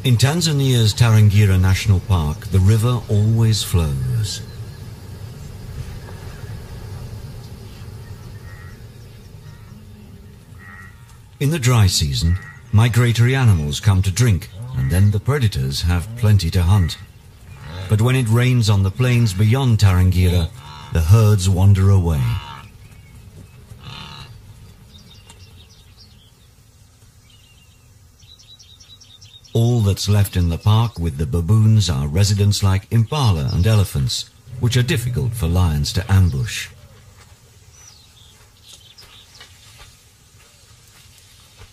In Tanzania's Tarangire National Park, the river always flows. In the dry season, migratory animals come to drink, and then the predators have plenty to hunt. But when it rains on the plains beyond Tarangire, the herds wander away. All that's left in the park with the baboons are residents like impala and elephants, which are difficult for lions to ambush.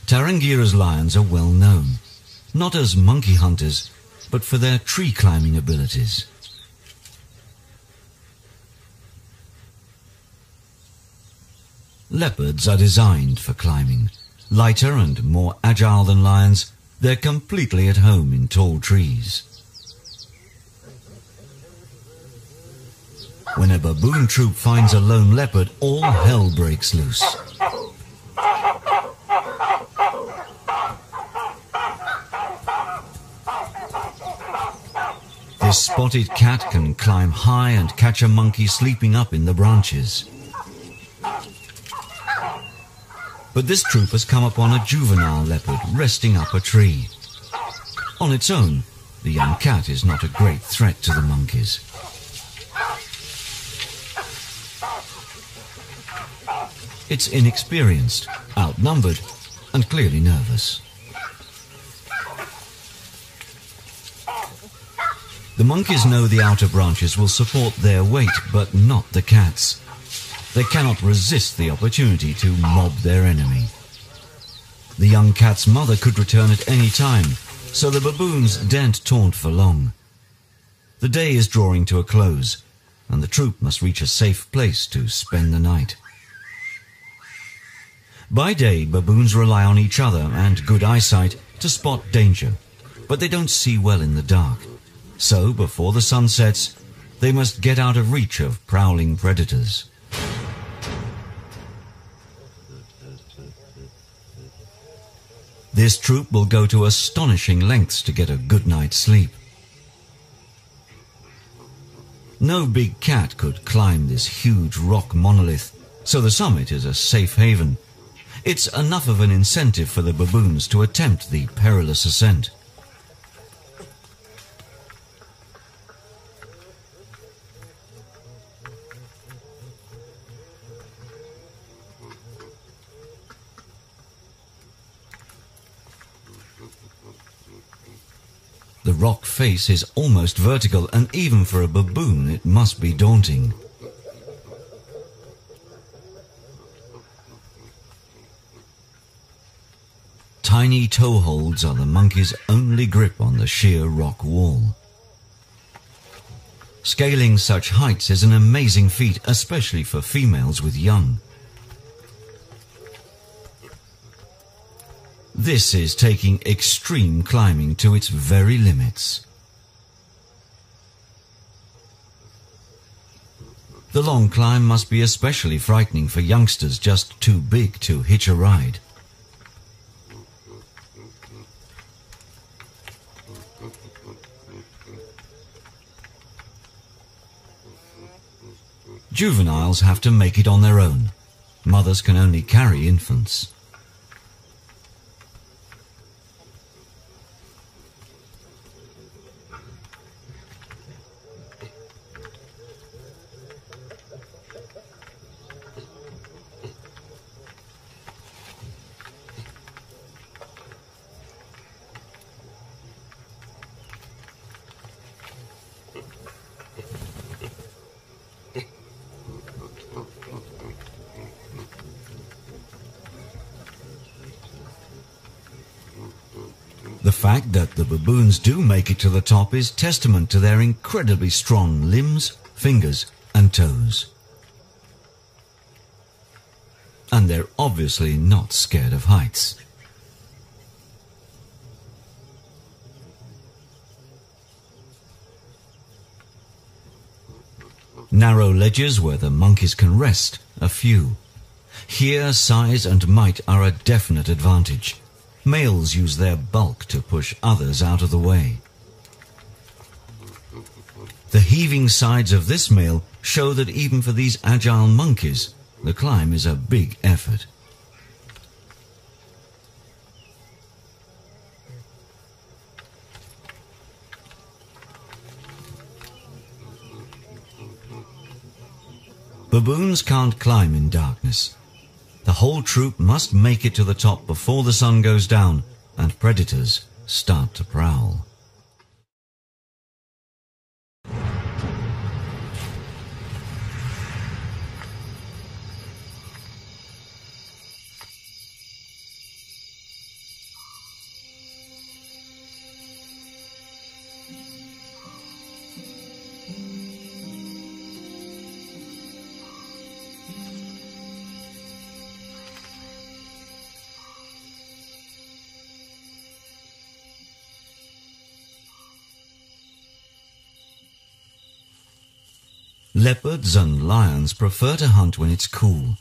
Tarangire's lions are well known, not as monkey hunters, but for their tree climbing abilities. Leopards are designed for climbing. Lighter and more agile than lions, they're completely at home in tall trees. When a baboon troop finds a lone leopard, all hell breaks loose. This spotted cat can climb high and catch a monkey sleeping up in the branches. But this troop has come upon a juvenile leopard resting up a tree. On its own, the young cat is not a great threat to the monkeys. It's inexperienced, outnumbered, and clearly nervous. The monkeys know the outer branches will support their weight, but not the cats. They cannot resist the opportunity to mob their enemy. The young cat's mother could return at any time, so the baboons daren't taunt for long. The day is drawing to a close, and the troop must reach a safe place to spend the night. By day, baboons rely on each other and good eyesight to spot danger, but they don't see well in the dark. So, before the sun sets, they must get out of reach of prowling predators. This troop will go to astonishing lengths to get a good night's sleep. No big cat could climb this huge rock monolith, so the summit is a safe haven. It's enough of an incentive for the baboons to attempt the perilous ascent. The rock face is almost vertical, and even for a baboon it must be daunting. Tiny toeholds are the monkey's only grip on the sheer rock wall. Scaling such heights is an amazing feat, especially for females with young. This is taking extreme climbing to its very limits. The long climb must be especially frightening for youngsters just too big to hitch a ride. Juveniles have to make it on their own. Mothers can only carry infants. The fact that the baboons do make it to the top is testament to their incredibly strong limbs, fingers, and toes. And they're obviously not scared of heights. Narrow ledges where the monkeys can rest are few. Here, size and might are a definite advantage. Males use their bulk to push others out of the way. The heaving sides of this male show that even for these agile monkeys, the climb is a big effort. Baboons can't climb in darkness. The whole troop must make it to the top before the sun goes down and predators start to prowl. Leopards and lions prefer to hunt when it's cool.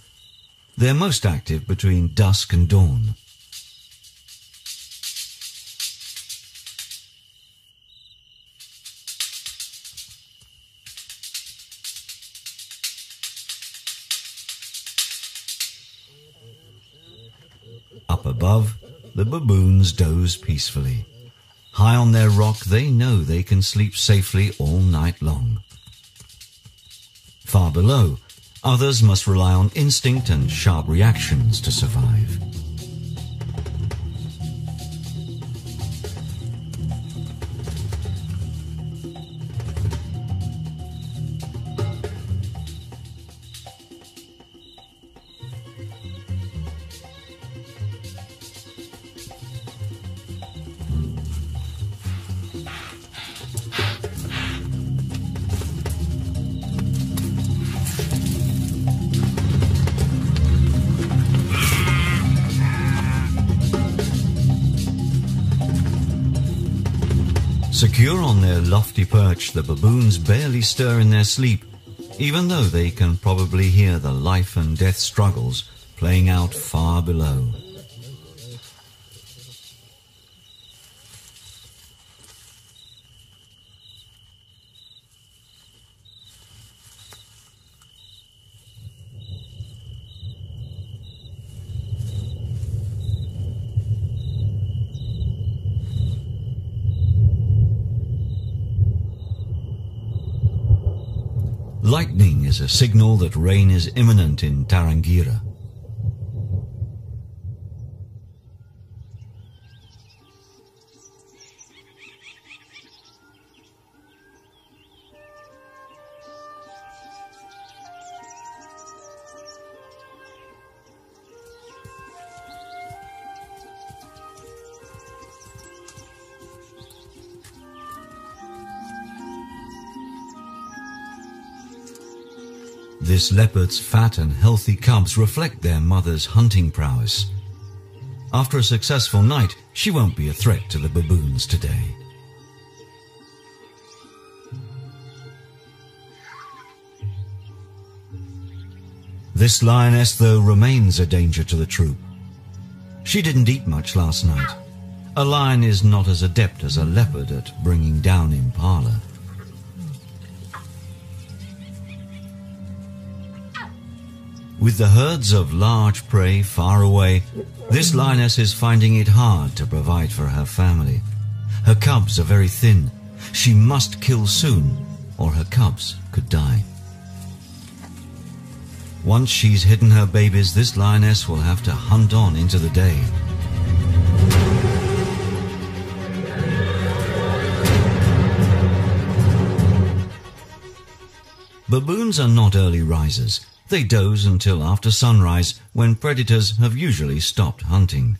They're most active between dusk and dawn. Up above, the baboons doze peacefully. High on their rock, they know they can sleep safely all night long. Far below, others must rely on instinct and sharp reactions to survive. Secure on their lofty perch, the baboons barely stir in their sleep, even though they can probably hear the life and death struggles playing out far below. Lightning is a signal that rain is imminent in Tarangire. This leopard's fat and healthy cubs reflect their mother's hunting prowess. After a successful night, she won't be a threat to the baboons today. This lioness, though, remains a danger to the troop. She didn't eat much last night. A lion is not as adept as a leopard at bringing down impala. With the herds of large prey far away, this lioness is finding it hard to provide for her family. Her cubs are very thin. She must kill soon, or her cubs could die. Once she's hidden her babies, this lioness will have to hunt on into the day. Baboons are not early risers. They doze until after sunrise, when predators have usually stopped hunting.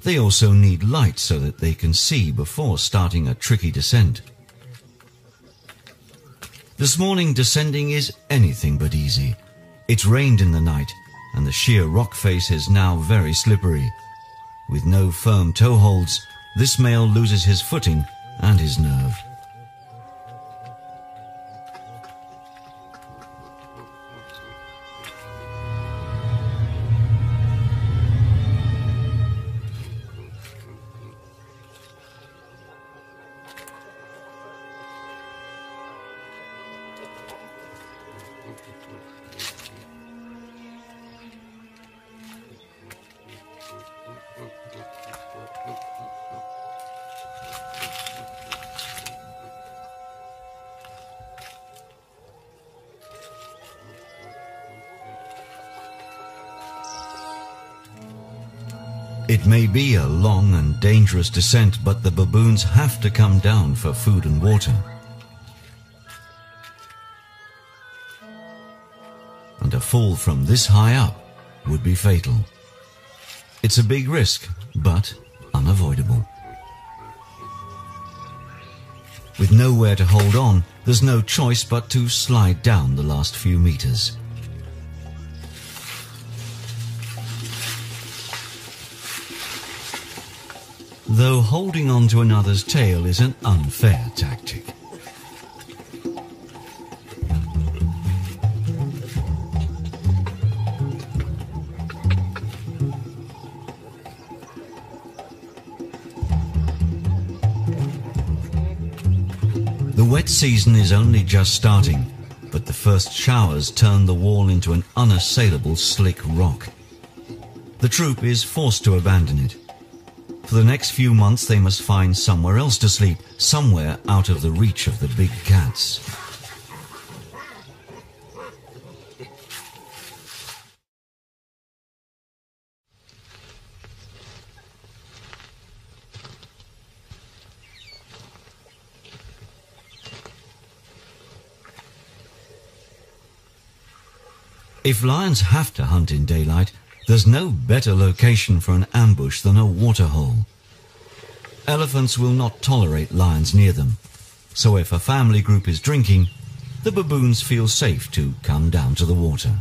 They also need light so that they can see before starting a tricky descent. This morning descending is anything but easy. It's rained in the night, and the sheer rock face is now very slippery. With no firm toeholds, this male loses his footing and his nerve. It may be a long and dangerous descent, but the baboons have to come down for food and water. And a fall from this high up would be fatal. It's a big risk, but unavoidable. With nowhere to hold on, there's no choice but to slide down the last few meters. Though holding on to another's tail is an unfair tactic. The wet season is only just starting, but the first showers turn the wall into an unassailable slick rock. The troop is forced to abandon it. For the next few months they must find somewhere else to sleep, somewhere out of the reach of the big cats. If lions have to hunt in daylight, there's no better location for an ambush than a waterhole. Elephants will not tolerate lions near them, so if a family group is drinking, the baboons feel safe to come down to the water.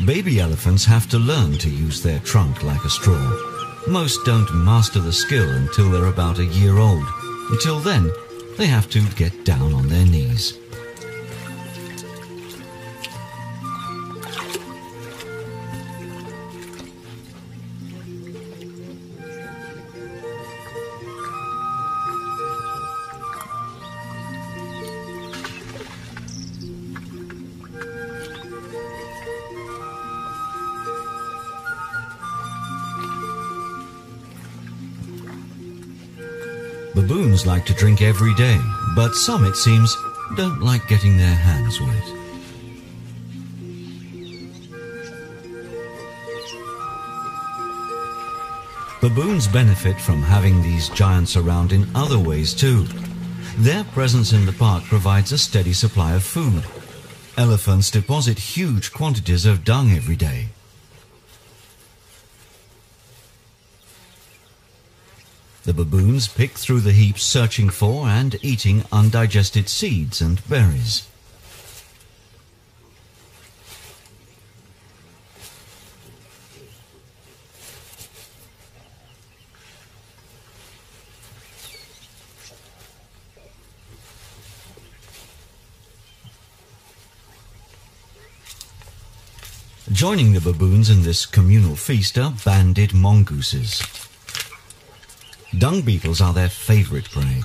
Baby elephants have to learn to use their trunk like a straw. Most don't master the skill until they're about a year old. Until then, they have to get down on their knees. Baboons like to drink every day, but some, it seems, don't like getting their hands wet. Baboons benefit from having these giants around in other ways too. Their presence in the park provides a steady supply of food. Elephants deposit huge quantities of dung every day. The baboons pick through the heaps searching for and eating undigested seeds and berries. Joining the baboons in this communal feast are banded mongooses. Dung beetles are their favorite prey.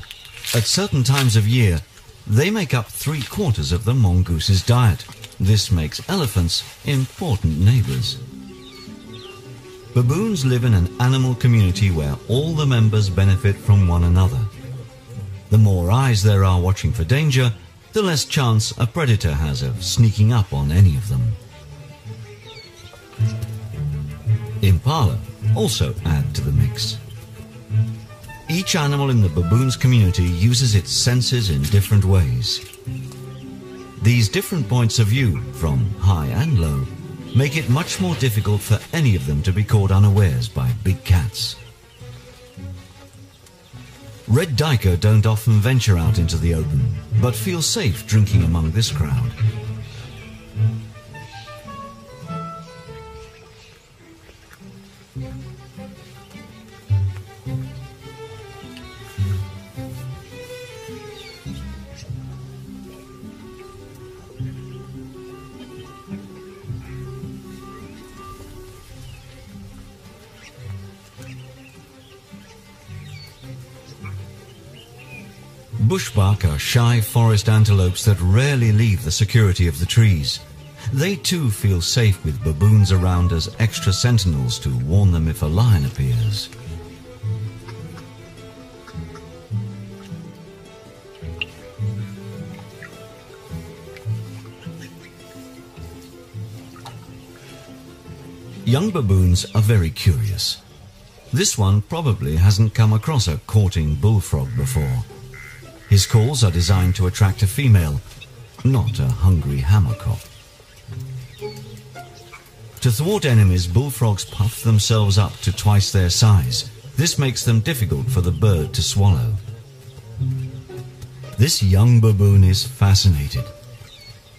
At certain times of year, they make up 3/4 of the mongoose's diet. This makes elephants important neighbors. Baboons live in an animal community where all the members benefit from one another. The more eyes there are watching for danger, the less chance a predator has of sneaking up on any of them. Impala also add to the mix. Each animal in the baboons community uses its senses in different ways. These different points of view, from high and low, make it much more difficult for any of them to be caught unawares by big cats. Red duiker don't often venture out into the open, but feel safe drinking among this crowd. Bushbuck are shy forest antelopes that rarely leave the security of the trees. They too feel safe with baboons around as extra sentinels to warn them if a lion appears. Young baboons are very curious. This one probably hasn't come across a courting bullfrog before. His calls are designed to attract a female, not a hungry hammercock. To thwart enemies, bullfrogs puff themselves up to twice their size. This makes them difficult for the bird to swallow. This young baboon is fascinated.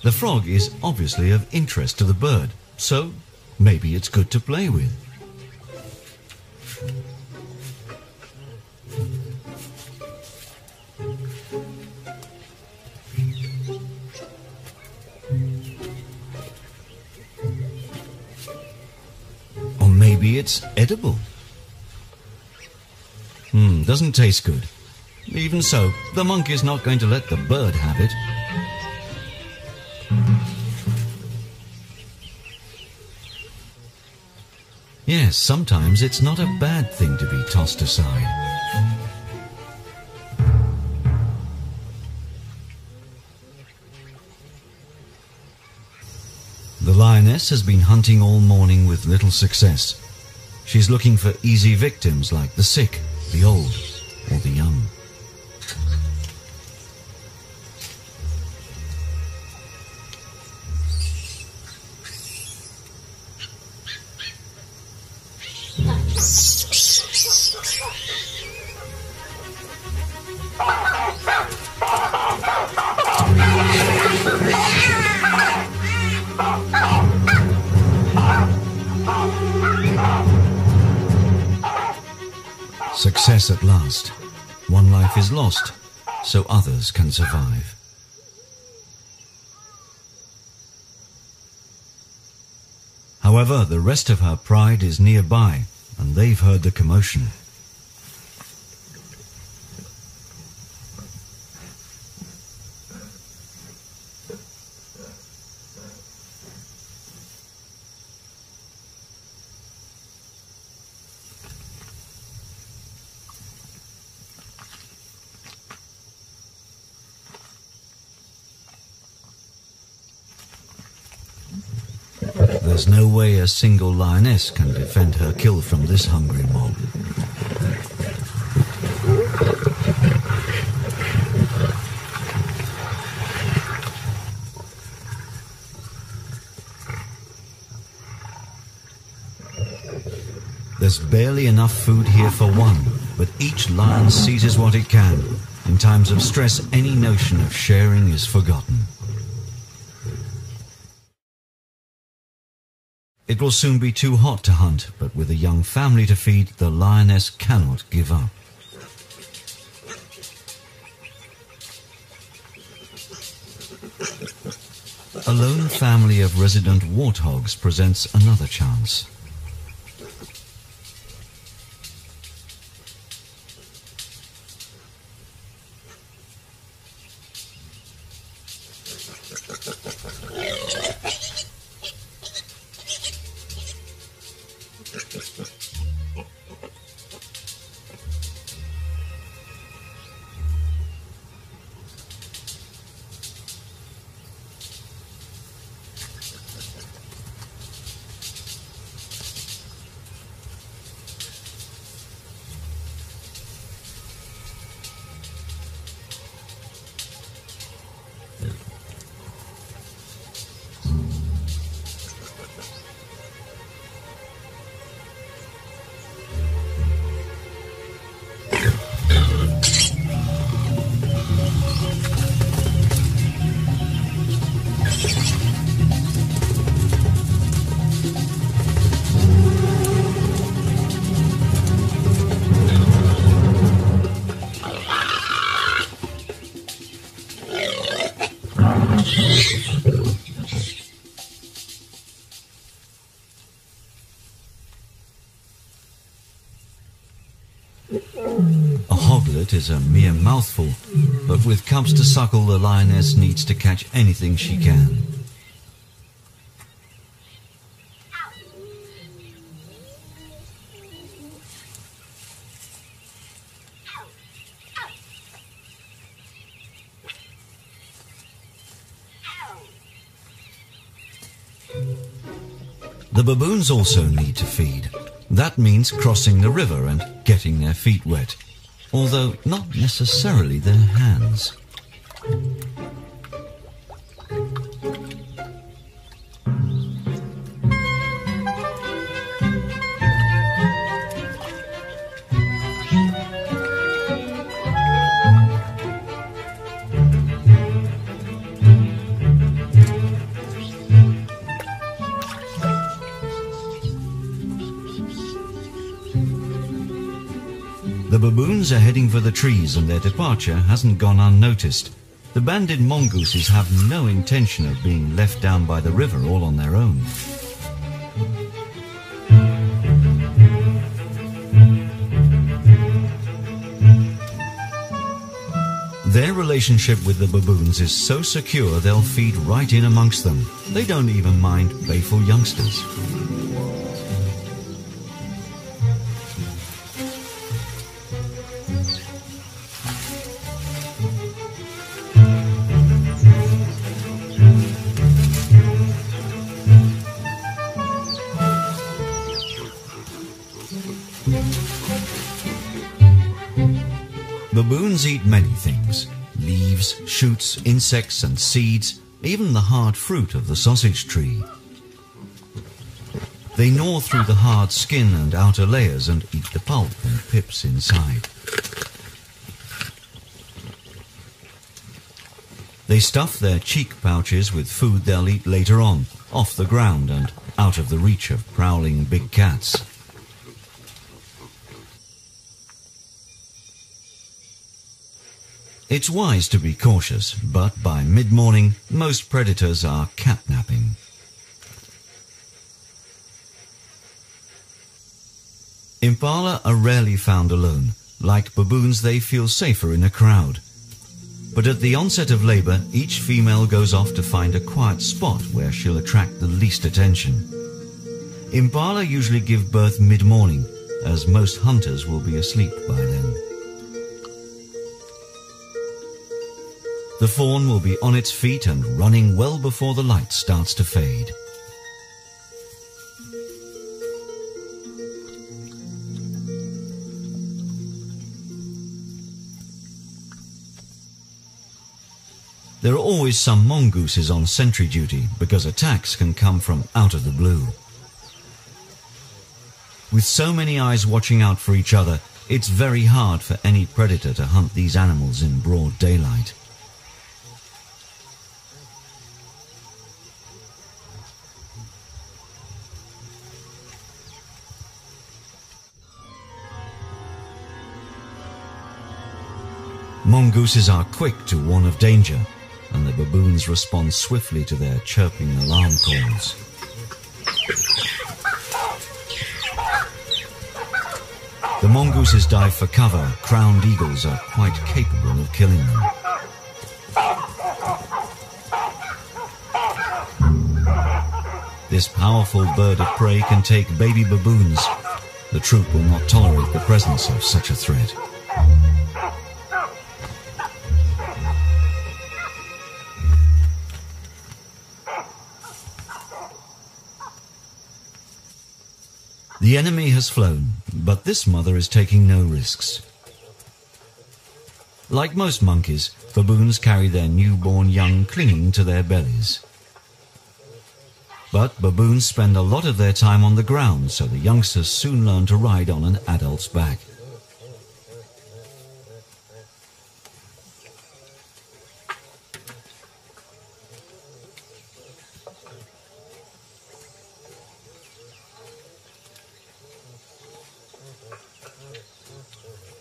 The frog is obviously of interest to the bird, so maybe it's good to play with. Or maybe it's edible. Doesn't taste good. Even so, the monk is not going to let the bird have it. Yes, sometimes it's not a bad thing to be tossed aside. The lioness has been hunting all morning with little success. She's looking for easy victims like the sick, the old, or the young. Success at last. One life is lost, so others can survive. However, the rest of her pride is nearby, and they've heard the commotion. There's no way a single lioness can defend her kill from this hungry mob. There's barely enough food here for one, but each lion seizes what it can. In times of stress, any notion of sharing is forgotten. It will soon be too hot to hunt, but with a young family to feed, the lioness cannot give up. A lone family of resident warthogs presents another chance. is a mere mouthful, but with cubs to suckle, the lioness needs to catch anything she can. The baboons also need to feed. That means crossing the river and getting their feet wet, although not necessarily their hands. The baboons are heading for the trees and their departure hasn't gone unnoticed. The banded mongooses have no intention of being left down by the river all on their own. Their relationship with the baboons is so secure they'll feed right in amongst them. They don't even mind playful youngsters. Baboons eat many things: leaves, shoots, insects and seeds, even the hard fruit of the sausage tree. They gnaw through the hard skin and outer layers and eat the pulp and pips inside. They stuff their cheek pouches with food they'll eat later on, off the ground and out of the reach of prowling big cats. It's wise to be cautious, but by mid-morning, most predators are catnapping. Impala are rarely found alone. Like baboons, they feel safer in a crowd. But at the onset of labor, each female goes off to find a quiet spot where she'll attract the least attention. Impala usually give birth mid-morning, as most hunters will be asleep by then. The fawn will be on its feet and running well before the light starts to fade. There are always some mongooses on sentry duty because attacks can come from out of the blue. With so many eyes watching out for each other, it's very hard for any predator to hunt these animals in broad daylight. Mongooses are quick to warn of danger, and the baboons respond swiftly to their chirping alarm calls. The mongooses dive for cover. Crowned eagles are quite capable of killing them. This powerful bird of prey can take baby baboons. The troop will not tolerate the presence of such a threat. The enemy has flown, but this mother is taking no risks. Like most monkeys, baboons carry their newborn young clinging to their bellies. But baboons spend a lot of their time on the ground, so the youngsters soon learn to ride on an adult's back.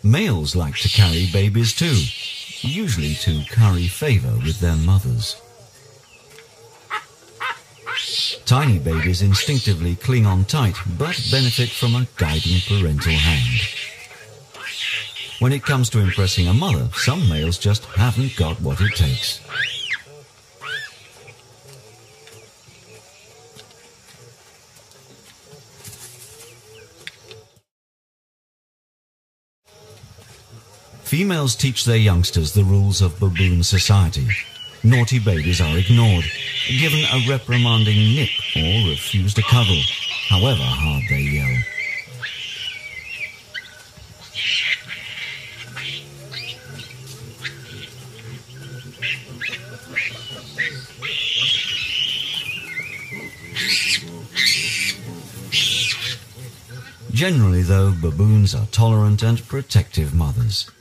Males like to carry babies too, usually to curry favor with their mothers. Tiny babies instinctively cling on tight, but benefit from a guiding parental hand. When it comes to impressing a mother, some males just haven't got what it takes. Females teach their youngsters the rules of baboon society. Naughty babies are ignored, given a reprimanding nip or refused a cuddle, however hard they yell. Generally, though, baboons are tolerant and protective mothers.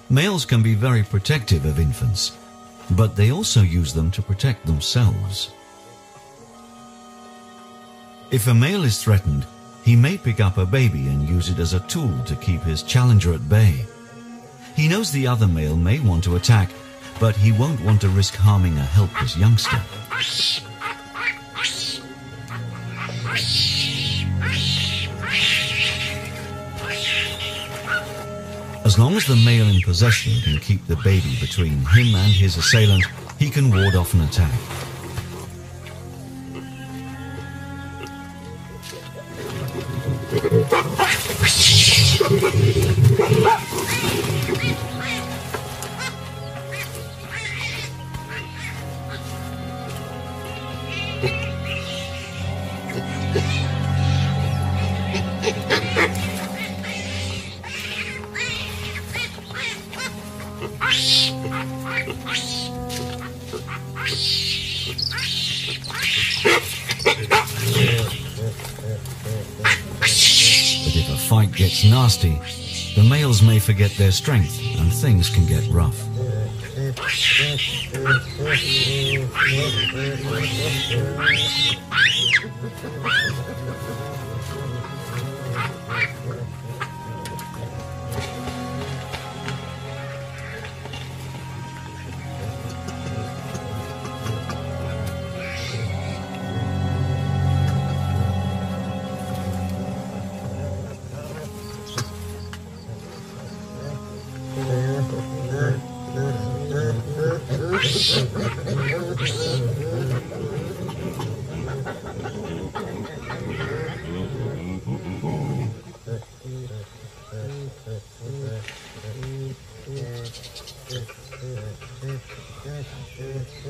Males can be very protective of infants, but they also use them to protect themselves. If a male is threatened, he may pick up a baby and use it as a tool to keep his challenger at bay. He knows the other male may want to attack, but he won't want to risk harming a helpless youngster. As long as the male in possession can keep the baby between him and his assailant, he can ward off an attack. But if a fight gets nasty, the males may forget their strength and things can get rough.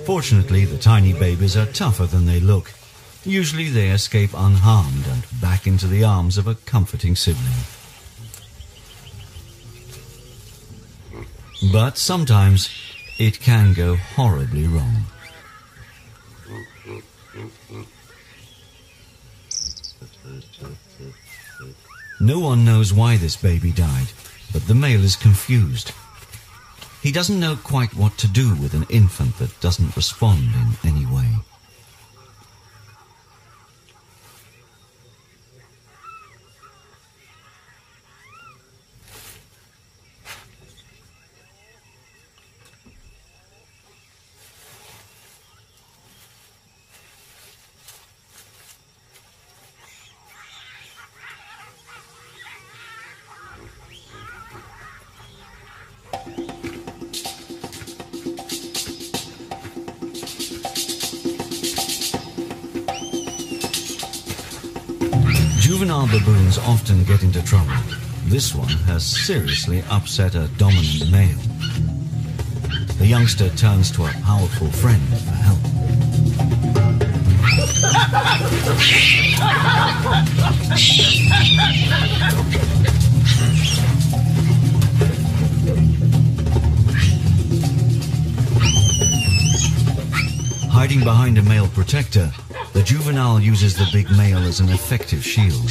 Fortunately, the tiny babies are tougher than they look. Usually they escape unharmed and back into the arms of a comforting sibling. But sometimes it can go horribly wrong. No one knows why this baby died, but the male is confused. He doesn't know quite what to do with an infant that doesn't respond in any way. Juvenile baboons often get into trouble. This one has seriously upset a dominant male. The youngster turns to a powerful friend for help. Hiding behind a male protector, the juvenile uses the big male as an effective shield.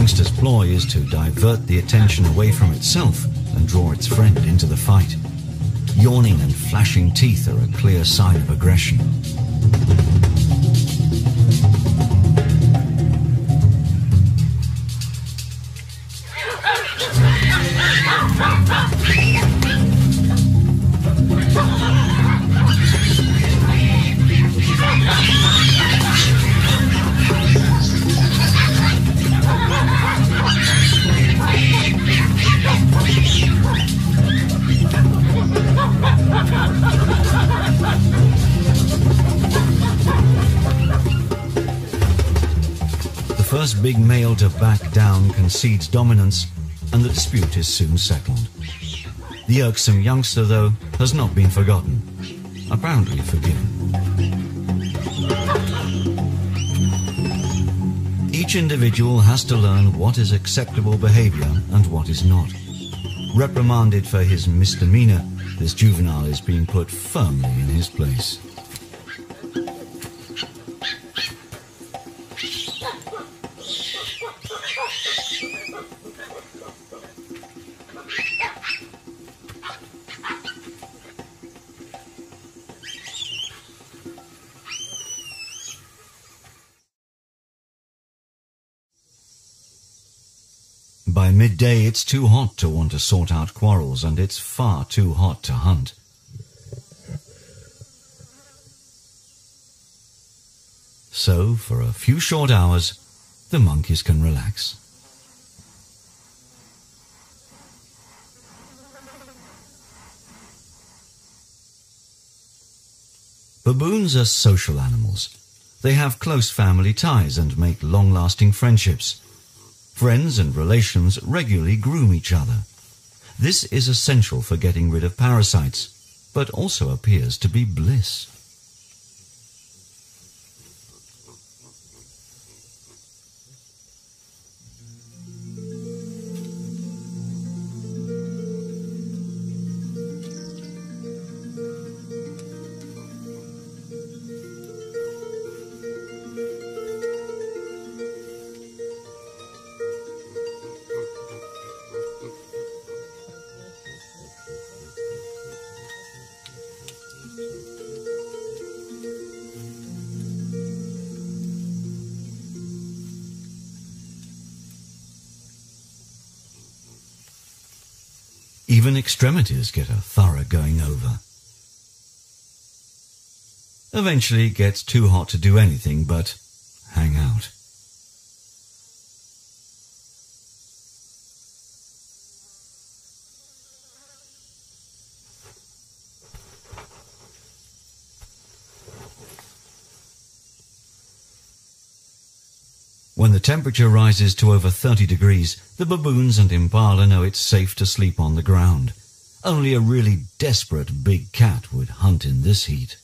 youngster's ploy is to divert the attention away from itself and draw its friend into the fight. Yawning and flashing teeth are a clear sign of aggression. The first big male to back down concedes dominance, and the dispute is soon settled. The irksome youngster, though, has not been forgotten, apparently forgiven. Each individual has to learn what is acceptable behavior and what is not. Reprimanded for his misdemeanor, this juvenile is being put firmly in his place. By midday, it's too hot to want to sort out quarrels, and it's far too hot to hunt. So, for a few short hours, the monkeys can relax. Baboons are social animals. They have close family ties and make long-lasting friendships. Friends and relations regularly groom each other. This is essential for getting rid of parasites, but also appears to be bliss. Even extremities get a thorough going over. Eventually it gets too hot to do anything but hang out. When the temperature rises to over 30 degrees, the baboons and impala know it's safe to sleep on the ground. Only a really desperate big cat would hunt in this heat.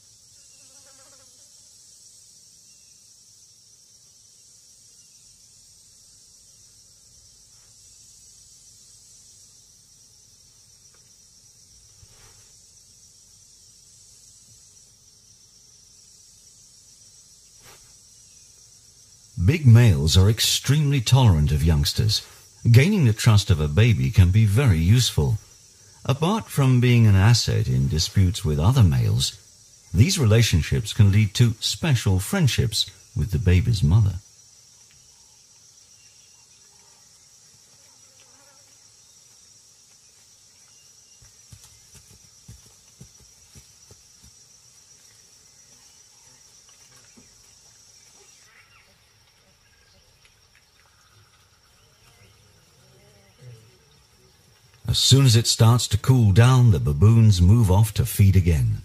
Big males are extremely tolerant of youngsters. Gaining the trust of a baby can be very useful. Apart from being an asset in disputes with other males, these relationships can lead to special friendships with the baby's mother. As soon as it starts to cool down, the baboons move off to feed again.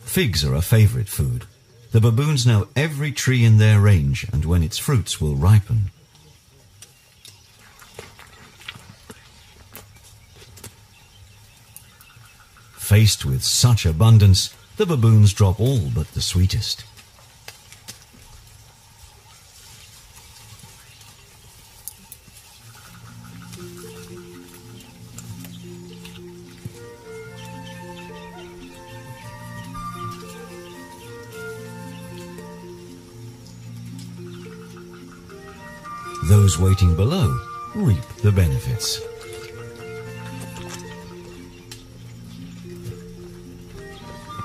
Figs are a favorite food. The baboons know every tree in their range and when its fruits will ripen. Faced with such abundance, the baboons drop all but the sweetest. Those waiting below reap the benefits.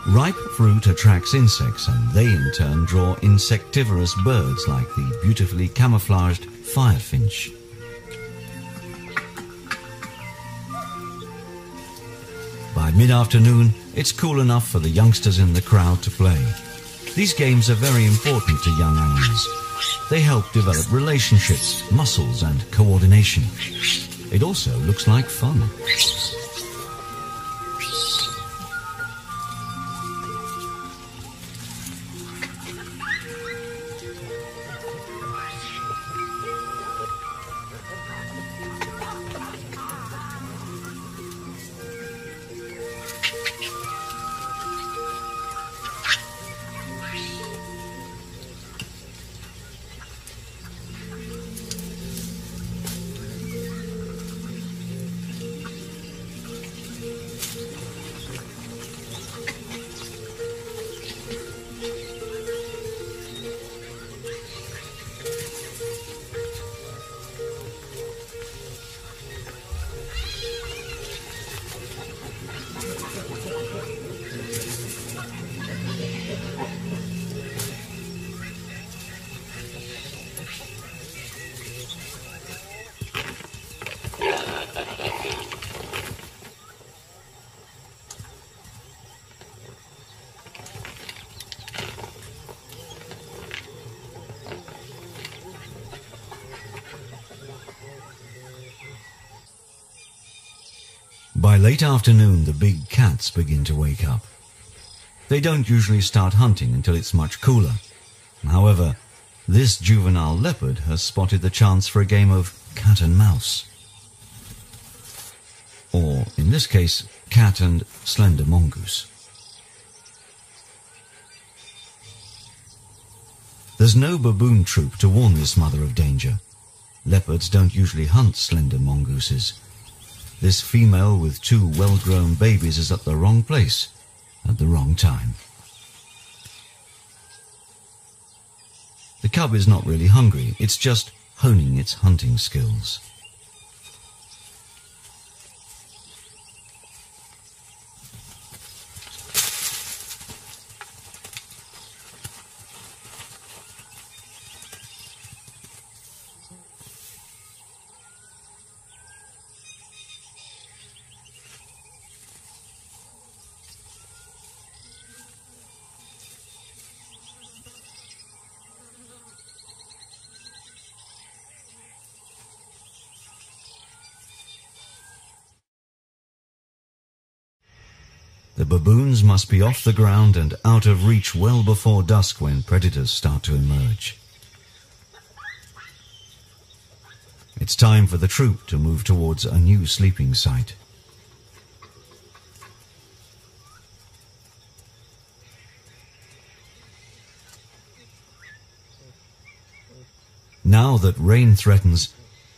Ripe fruit attracts insects, and they in turn draw insectivorous birds like the beautifully camouflaged firefinch. By mid-afternoon, it's cool enough for the youngsters in the crowd to play. These games are very important to young animals. They help develop relationships, muscles, and coordination. It also looks like fun. By late afternoon, the big cats begin to wake up. They don't usually start hunting until it's much cooler. However, this juvenile leopard has spotted the chance for a game of cat and mouse. Or, in this case, cat and slender mongoose. There's no baboon troop to warn this mother of danger. Leopards don't usually hunt slender mongooses. This female with two well-grown babies is at the wrong place at the wrong time. The cub is not really hungry, it's just honing its hunting skills. The baboons must be off the ground and out of reach well before dusk when predators start to emerge. It's time for the troop to move towards a new sleeping site. Now that rain threatens,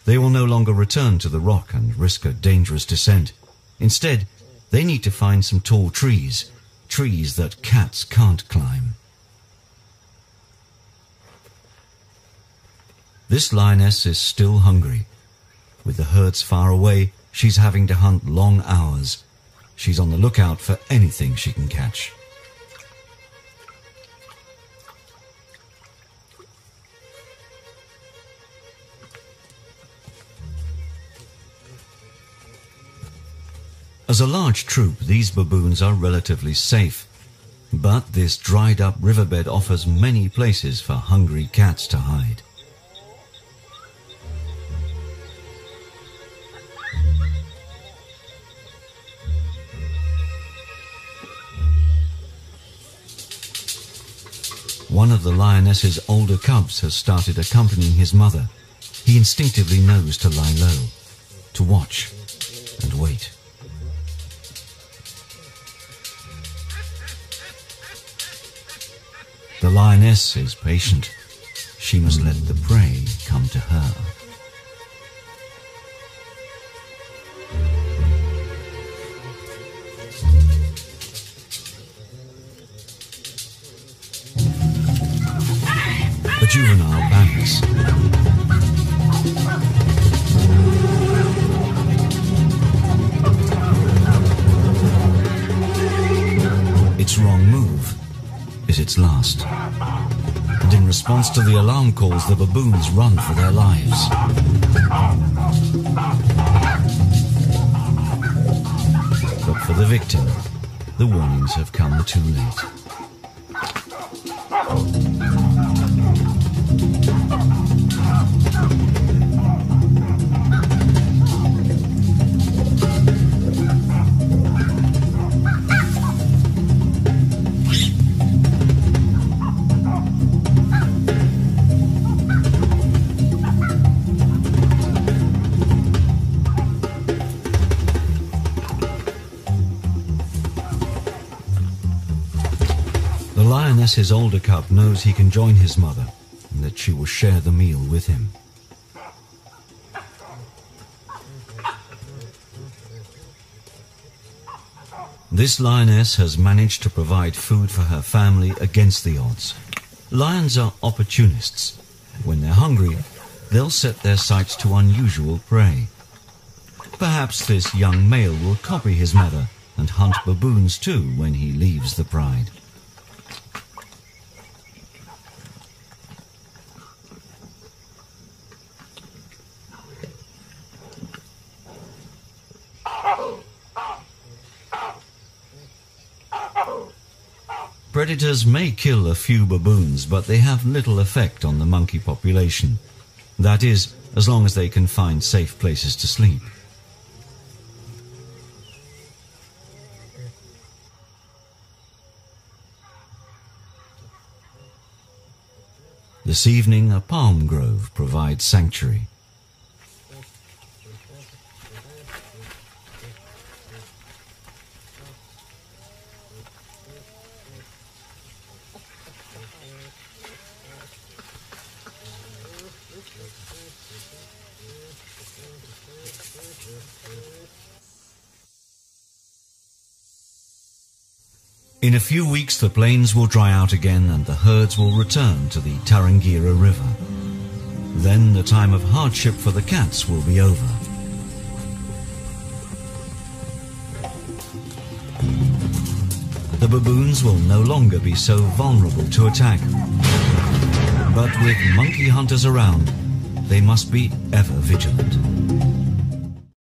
they will no longer return to the rock and risk a dangerous descent. Instead, they need to find some tall trees, trees that cats can't climb. This lioness is still hungry. With the herds far away, she's having to hunt long hours. She's on the lookout for anything she can catch. As a large troop, these baboons are relatively safe, but this dried-up riverbed offers many places for hungry cats to hide. One of the lioness's older cubs has started accompanying his mother. He instinctively knows to lie low, to watch and wait. The lioness is patient. She must let the prey come to her. The juvenile panics. its last. And in response to the alarm calls, the baboons run for their lives. But for the victim, the warnings have come too late. The lioness's older cub knows he can join his mother and that she will share the meal with him. This lioness has managed to provide food for her family against the odds. Lions are opportunists. When they're hungry, they'll set their sights to unusual prey. Perhaps this young male will copy his mother and hunt baboons too when he leaves the pride. Predators may kill a few baboons, but they have little effect on the monkey population. That is, as long as they can find safe places to sleep. This evening, a palm grove provides sanctuary. In a few weeks, the plains will dry out again and the herds will return to the Tarangire River. Then the time of hardship for the cats will be over. The baboons will no longer be so vulnerable to attack. But with monkey hunters around, they must be ever vigilant.